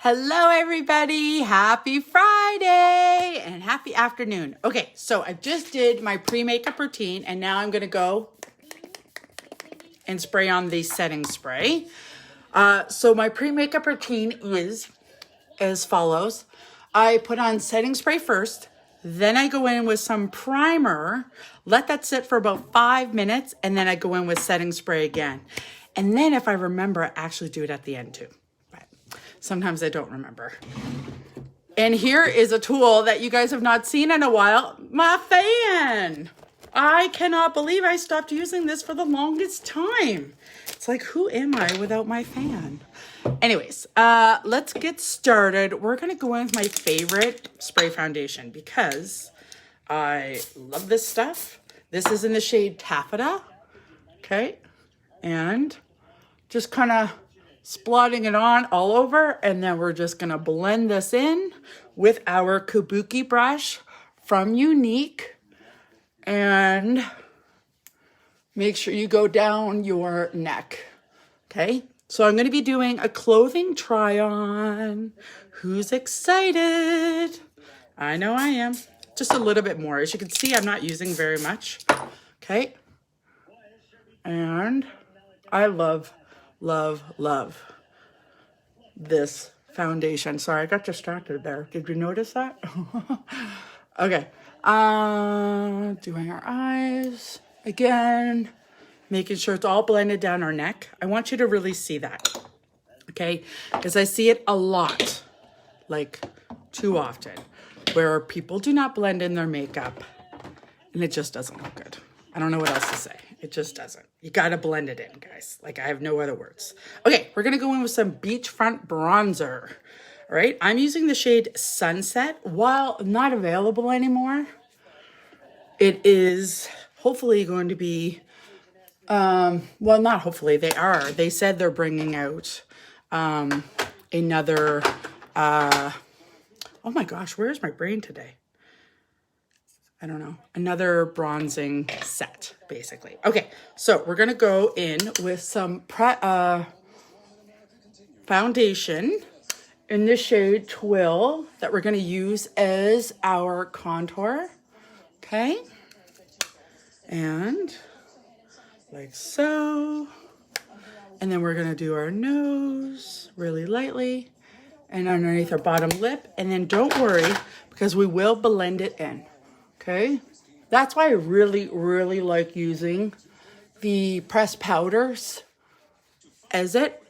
Hello, everybody. Happy Friday and happy afternoon. Okay, so I just did my pre-makeup routine and now I'm going to go and spray on the setting spray. So my pre-makeup routine is as follows. I put on setting spray first, then I go in with some primer, let that sit for about 5 minutes, and then I go in with setting spray again. And then if I remember, I actually do it at the end too. Sometimes I don't remember. And here is a tool that you guys have not seen in a while, my fan. I cannot believe I stopped using this for the longest time. It's like, who am I without my fan? Anyways, let's get started. We're gonna go in with my favorite spray foundation because I love this stuff. This is in the shade Taffeta, okay? And just kind of splotting it on all over, and then we're just gonna blend this in with our Kabuki brush from Younique, and make sure you go down your neck. Okay, so I'm gonna be doing a clothing try on. Who's excited? I know I am. Just a little bit more. As you can see, I'm not using very much. Okay, and I love this foundation. Sorry, I got distracted there. Did you notice that? Okay. Doing our eyes again, making sure it's all blended down our neck. I want you to really see that, okay? Because I see it a lot, like too often, where people do not blend in their makeup and it just doesn't look good. I don't know what else to say. It just doesn't. You gotta blend it in, guys. Like, I have no other words. Okay, we're gonna go in with some beachfront bronzer. All right, I'm using the shade Sunset. While not available anymore, it is hopefully going to be, well, not hopefully, they are. They said they're bringing out another, oh my gosh, where's my brain today? I don't know, another bronzing set, basically. Okay, so we're gonna go in with some foundation in the shade Twill that we're gonna use as our contour, okay? And like so. And then we're gonna do our nose really lightly and underneath our bottom lip. And then don't worry, because we will blend it in. Okay, that's why I really like using the pressed powders as it,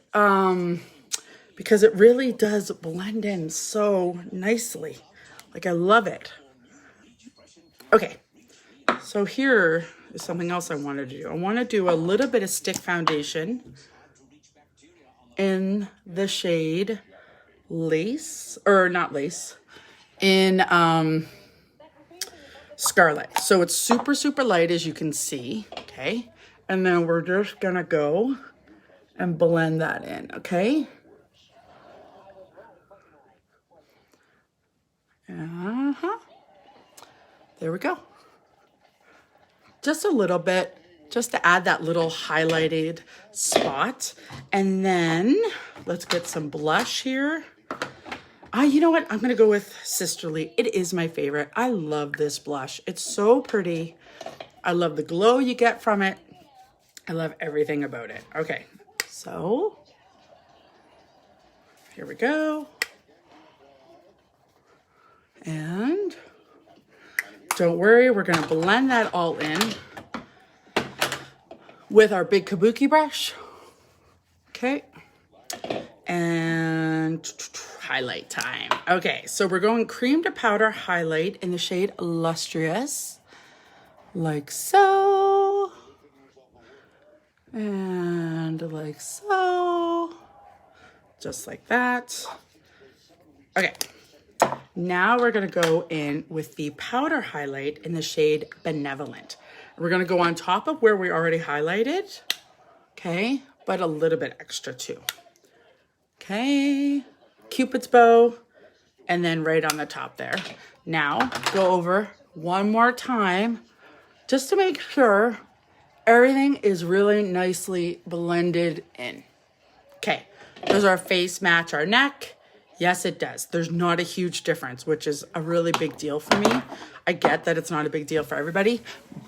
because it really does blend in so nicely. Like, I love it. Okay, so here is something else I wanted to do. I want to do a little bit of stick foundation in the shade Lace, or not Lace, in, Scarlet. So it's super light, as you can see, okay? And then we're just gonna go and blend that in, okay? There we go. Just a little bit, just to add that little highlighted spot. And then let's get some blush here. You know what? I'm going to go with Sisterly. It is my favorite. I love this blush. It's so pretty. I love the glow you get from it. I love everything about it. Okay, so here we go. And don't worry, we're going to blend that all in with our big Kabuki brush. Okay. And highlight time. Okay, so we're going cream to powder highlight in the shade Lustrous, like so, and like so, just like that. Okay, now we're gonna go in with the powder highlight in the shade Benevolent. We're gonna go on top of where we already highlighted, okay, but a little bit extra too. Okay, Cupid's bow, and then right on the top there. Now, go over one more time, just to make sure everything is really nicely blended in. Okay, does our face match our neck? Yes, it does. There's not a huge difference, which is a really big deal for me. I get that it's not a big deal for everybody,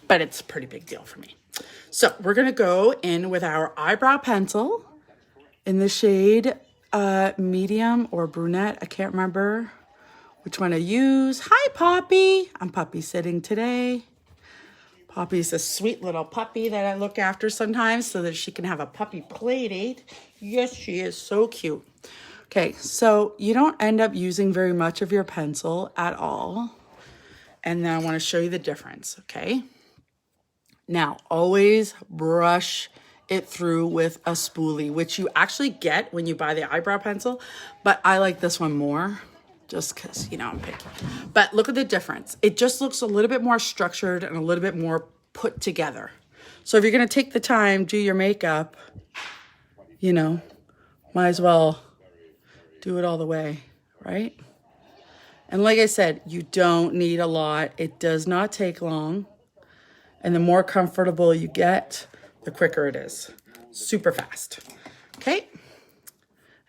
but it's a pretty big deal for me. So we're going to go in with our eyebrow pencil in the shade medium or brunette. I can't remember which one I use. Hi, Poppy. I'm puppy sitting today. Poppy's a sweet little puppy that I look after sometimes so that she can have a puppy play date. Yes, she is so cute. Okay, so you don't end up using very much of your pencil at all. And then I want to show you the difference, okay? Now, always brush it through with a spoolie, which you actually get when you buy the eyebrow pencil, but I like this one more just because, you know, I'm picky. But look at the difference. It just looks a little bit more structured and a little bit more put together. So if you're going to take the time, do your makeup, you know, might as well do it all the way, right? And like I said, you don't need a lot. It does not take long. And the more comfortable you get, the quicker it is. Super fast. Okay.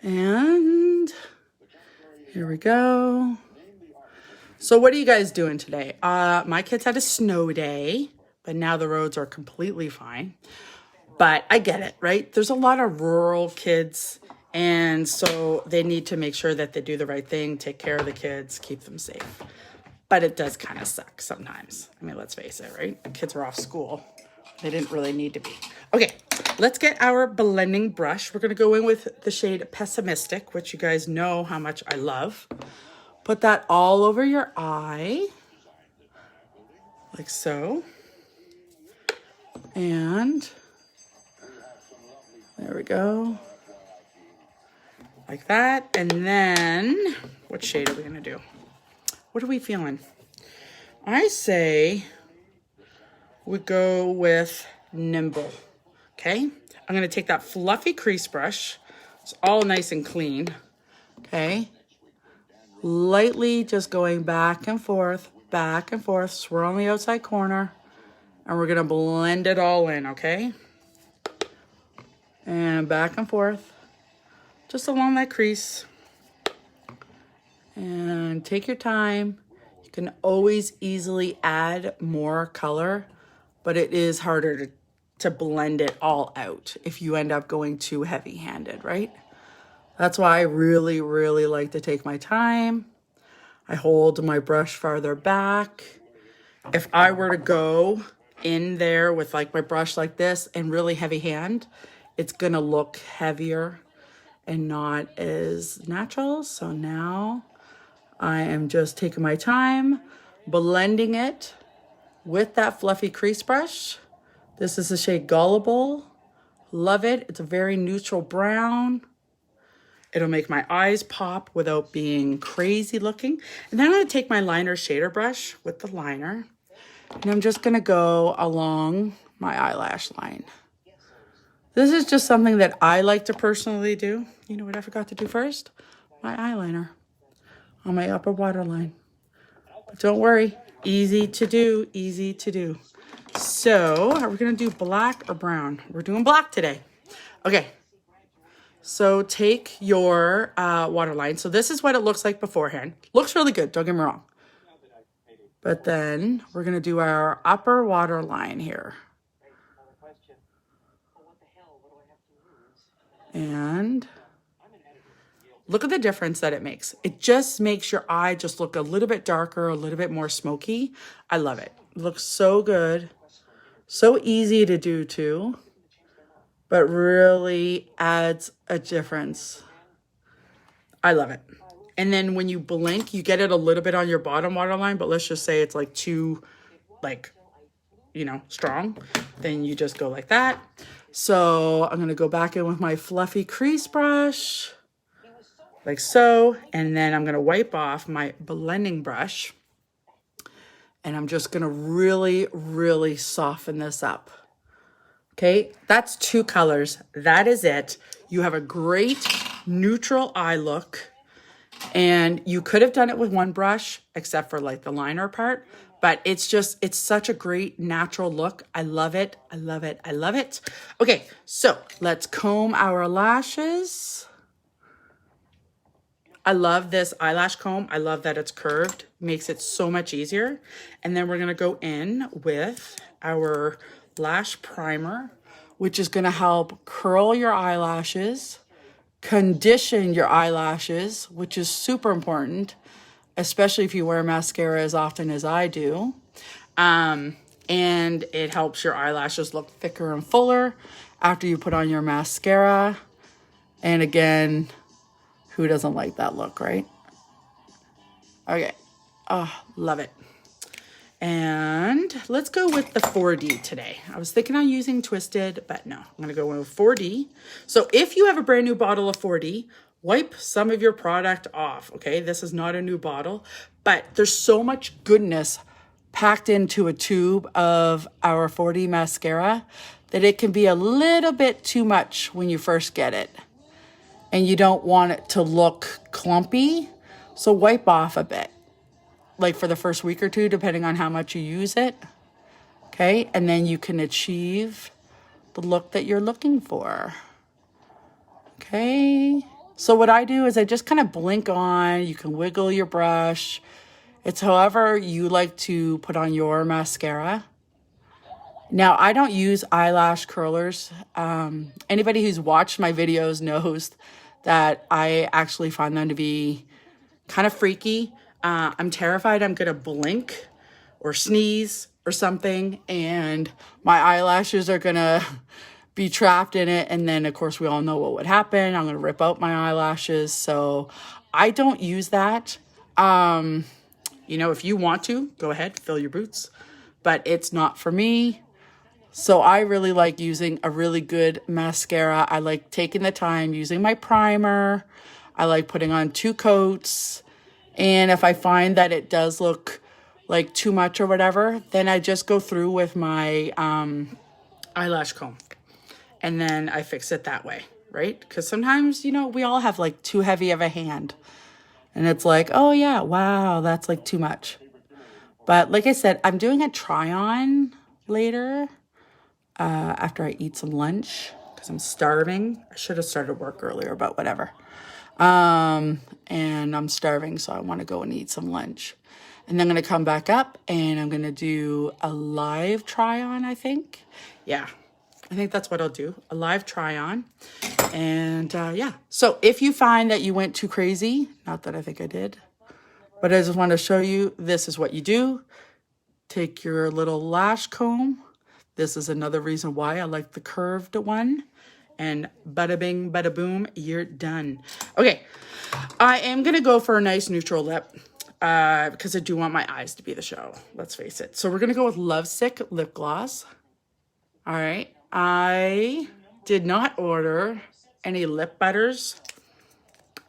And here we go. So what are you guys doing today? My kids had a snow day, but now the roads are completely fine. But I get it, right? There's a lot of rural kids, and so they need to make sure that they do the right thing, take care of the kids, keep them safe. But it does kind of suck sometimes. I mean, let's face it, right? The kids were off school. They didn't really need to be. Okay, let's get our blending brush. We're going to go in with the shade Pessimistic, which you guys know how much I love. Put that all over your eye, like so. And there we go. Like that. And then, what shade are we going to do? What are we feeling? I say we go with Nimble, okay? I'm gonna take that fluffy crease brush. It's all nice and clean, okay? Lightly just going back and forth, swirl on the outside corner, and we're gonna blend it all in, okay? And back and forth, just along that crease. And take your time. You can always easily add more color, but it is harder to blend it all out if you end up going too heavy-handed, right? That's why I really, really like to take my time. I hold my brush farther back. If I were to go in there with like my brush like this and really heavy hand, it's gonna look heavier and not as natural. So now I am just taking my time, blending it with that fluffy crease brush. This is the shade Gullible. Love it. It's a very neutral brown. It'll make my eyes pop without being crazy looking. And then I'm going to take my liner shader brush with the liner. And I'm just going to go along my eyelash line. This is just something that I like to personally do. You know what I forgot to do first? My eyeliner on my upper waterline. But don't worry, easy to do, easy to do. So are we gonna do black or brown? We're doing black today. Okay, so take your waterline. So this is what it looks like beforehand. Looks really good, don't get me wrong. But then we're gonna do our upper waterline here. And look at the difference that it makes. It just makes your eye just look a little bit darker, a little bit more smoky. I love it. It looks so good. So easy to do too, but really adds a difference. I love it. And then when you blink, you get it a little bit on your bottom waterline, but let's just say it's like too, like, you know, strong. Then you just go like that. So I'm going to go back in with my fluffy crease brush. Like so, and then I'm gonna wipe off my blending brush and I'm just gonna really, really soften this up. Okay, that's 2 colors. That is it. You have a great neutral eye look, and you could have done it with one brush, except for like the liner part, but it's such a great natural look. I love it, I love it, I love it. Okay, so let's comb our lashes. I love this eyelash comb. I love that it's curved. Makes it so much easier. And then we're going to go in with our lash primer, which is going to help curl your eyelashes, condition your eyelashes, which is super important, especially if you wear mascara as often as I do. And it helps your eyelashes look thicker and fuller after you put on your mascara. And again, who doesn't like that look, right? Okay. Oh, love it. And let's go with the 4D today. I was thinking on using Twisted, but no, I'm going to go with 4D. So if you have a brand new bottle of 4D, wipe some of your product off, okay? This is not a new bottle, but there's so much goodness packed into a tube of our 4D mascara that it can be a little bit too much when you first get it. And you don't want it to look clumpy, so wipe off a bit. Like for the first week or two, depending on how much you use it. Okay, and then you can achieve the look that you're looking for. Okay, so what I do is I just kind of blink on. You can wiggle your brush. It's however you like to put on your mascara. Now, I don't use eyelash curlers. Anybody who's watched my videos knows that I actually find them to be kind of freaky. I'm terrified I'm going to blink or sneeze or something, and my eyelashes are going to be trapped in it. And then, of course, we all know what would happen. I'm going to rip out my eyelashes. So I don't use that. You know, if you want to, go ahead, fill your boots. But it's not for me. So I really like using a really good mascara. I like taking the time using my primer. I like putting on 2 coats. And if I find that it does look like too much or whatever, then I just go through with my eyelash comb. And then I fix it that way, right? Because sometimes, you know, we all have like too heavy of a hand. And it's like, oh yeah, wow, that's like too much. But like I said, I'm doing a try on later. After I eat some lunch because I'm starving. I should have started work earlier, but whatever. And I'm starving, so I want to go and eat some lunch. And then I'm going to come back up and I'm going to do a live try on, I think. Yeah, I think that's what I'll do. A live try on. And yeah, so if you find that you went too crazy, not that I think I did, but I just want to show you, this is what you do. Take your little lash comb. This is another reason why I like the curved one. And bada bing, bada boom, you're done. Okay, I am going to go for a nice neutral lip because I do want my eyes to be the show. Let's face it. So we're going to go with Lovesick lip gloss. All right. I did not order any lip butters,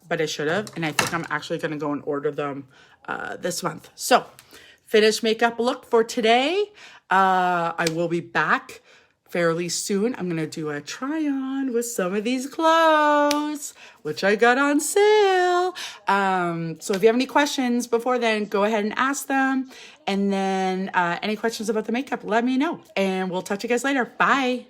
but I should have. And I think I'm actually going to go and order them this month. So finished makeup look for today. I will be back fairly soon. I'm going to do a try on with some of these clothes, which I got on sale. So if you have any questions before then, go ahead and ask them. And then any questions about the makeup, let me know. And we'll touch you guys later. Bye.